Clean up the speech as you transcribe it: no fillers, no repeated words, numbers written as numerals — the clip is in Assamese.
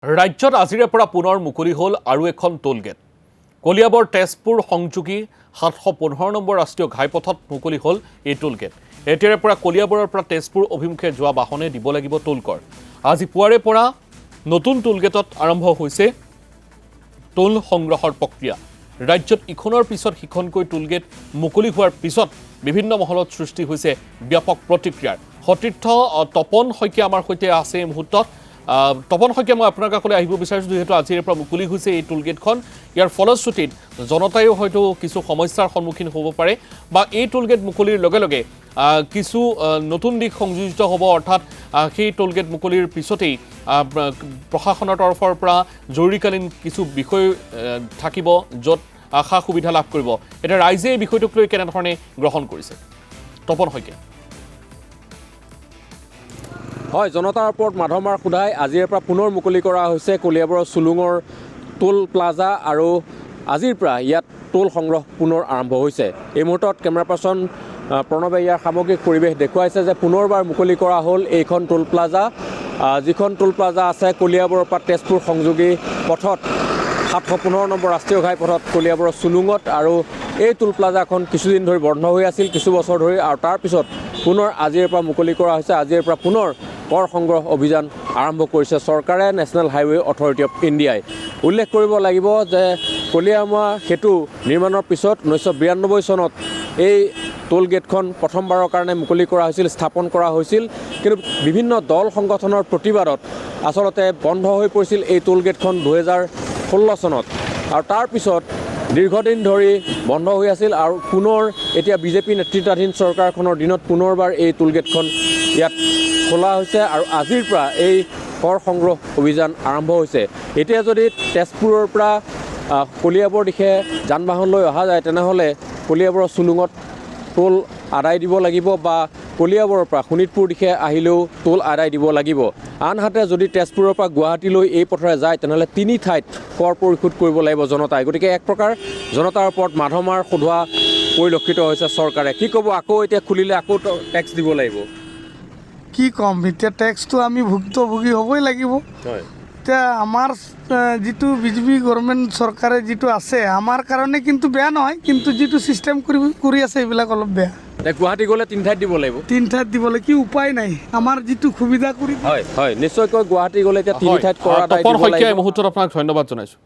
ৰাজ্যত আজিৰে পৰা পুনৰ মুকলি হ'ল আৰু এখন টোলগেট। কলিয়াবৰ তেজপুৰ সংযোগী ৭১৫ নম্বৰ ৰাষ্ট্ৰীয় ঘাইপথত মুকলি হ'ল এই টোলগেট। এতিয়াৰে পৰা কলিয়াবৰৰ পৰা তেজপুৰ অভিমুখে যোৱা বাহনে দিব লাগিব টোলকৰ। আজি পুৱাৰে পৰা নতুন টোলগেটত আৰম্ভ হৈছে টোল সংগ্ৰহৰ প্ৰক্ৰিয়া। ৰাজ্যত ইখনৰ পিছত সিখনকৈ টোলগেট মুকলি হোৱাৰ পিছত বিভিন্ন মহলত সৃষ্টি হৈছে ব্যাপক প্ৰতিক্ৰিয়াৰ। সতীৰ্থ তপন শইকীয়া আমাৰ সৈতে আছে এই মুহূৰ্তত। তপন শইকীয়া, মই আপোনাৰ কাষলৈ আহিব বিচাৰিছোঁ, যিহেতু আজিৰে পৰা মুকলি হৈছে এই টোলগেটখন। ইয়াৰ ফলশ্ৰুতিত জনতায়ো হয়তো কিছু সমস্যাৰ সন্মুখীন হ'ব পাৰে বা এই টোলগেট মুকলিৰ লগে লগে কিছু নতুন দিশ সংযোজিত হ'ব, অৰ্থাৎ সেই টোলগেট মুকলিৰ পিছতেই প্ৰশাসনৰ তৰফৰ পৰা জৰুৰীকালীন কিছু বিষয় থাকিব, য'ত সা সুবিধা লাভ কৰিব। এতিয়া ৰাইজে এই বিষয়টোক লৈ কেনেধৰণে গ্ৰহণ কৰিছে? তপন শইকীয়া। হয়, জনতাৰ ওপৰত মাধমাৰ সোধাই আজিৰ পৰা পুনৰ মুকলি কৰা হৈছে কলিয়াবৰৰ চুলুঙৰ টোল প্লাজা, আৰু আজিৰ পৰা ইয়াত টোল সংগ্ৰহ পুনৰ আৰম্ভ হৈছে। এই মুহূৰ্তত কেমেৰা পাৰ্চন প্ৰণৱে ইয়াৰ সামগ্ৰিক পৰিৱেশ দেখুৱাইছে যে পুনৰবাৰ মুকলি কৰা হ'ল এইখন টোল প্লাজা, যিখন টোল প্লাজা আছে কলিয়াবৰৰ পৰা তেজপুৰ সংযোগী পথত ৭১৫ নম্বৰ ৰাষ্ট্ৰীয় ঘাইপথত কলিয়াবৰৰ চুলুঙত। আৰু এই টোল প্লাজাখন কিছুদিন ধৰি বন্ধ হৈ আছিল, কিছু বছৰ ধৰি, আৰু তাৰপিছত পুনৰ আজিৰ পৰা মুকলি কৰা হৈছে। আজিৰ পৰা পুনৰ কৰ সংগ্ৰহ অভিযান আৰম্ভ কৰিছে চৰকাৰে, নেশ্যনেল হাইৱে অথৰিটি অফ ইণ্ডিয়াই। উল্লেখ কৰিব লাগিব যে কলিয়ামৰা সেতু নিৰ্মাণৰ পিছত 1992 চনত এই টোল গেটখন প্ৰথমবাৰৰ কাৰণে মুকলি কৰা হৈছিল, স্থাপন কৰা হৈছিল। কিন্তু বিভিন্ন দল সংগঠনৰ প্ৰতিবাদত আচলতে বন্ধ হৈ পৰিছিল এই টোল গেটখন 2016 চনত, আৰু তাৰপিছত দীৰ্ঘদিন ধৰি বন্ধ হৈ আছিল। আৰু পুনৰ এতিয়া বিজেপি নেতৃত্বাধীন চৰকাৰখনৰ দিনত পুনৰবাৰ এই টোল গেটখন ইয়াত খোলা হৈছে, আৰু আজিৰ পৰা এই কৰ সংগ্ৰহ অভিযান আৰম্ভ হৈছে। এতিয়া যদি তেজপুৰৰ পৰা কলিয়াবৰ দিশে যান বাহন লৈ অহা যায়, তেনেহ'লে কলিয়াবৰৰ চুলুঙত টোল আদায় দিব লাগিব, বা কলিয়াবৰৰ পৰা শোণিতপুৰ দিশে আহিলেও টোল আদায় দিব লাগিব। আনহাতে যদি তেজপুৰৰ পৰা গুৱাহাটীলৈ এই পথেৰে যায়, তেনেহ'লে 3 ঠাইত কৰ পৰিশোধ কৰিব লাগিব জনতাই। গতিকে এক প্ৰকাৰ জনতাৰ ওপৰত মাধমাৰ সোধোৱা পৰিলক্ষিত হৈছে চৰকাৰে। কি ক'ব, আকৌ এতিয়া খুলিলে আকৌ টেক্স দিব লাগিব? কি ক'ম, এতিয়া টেক্সটো আমি ভুক্তভোগী হ'বই লাগিব। হয়, এতিয়া আমাৰ যিটো বিজেপি গভৰ্ণমেণ্ট চৰকাৰে যিটো আছে, আমাৰ কাৰণে কিন্তু বেয়া নহয়, কিন্তু যিটো ছিষ্টেম কৰি আছে এইবিলাক অলপ বেয়া। গুৱাহাটী গ'লে 3 ঠাইত দিব লাগিব। 3 ঠাইত দিবলৈ কি উপায় নাই, আমাৰ যিটো সুবিধা কৰি। হয়, নিশ্চয়কৈ গুৱাহাটী গ'লে এতিয়া 3 ঠাইত কৰা তপন শইকীয়া এই মুহূৰ্তত আপোনাক ধন্যবাদ জনাইছোঁ।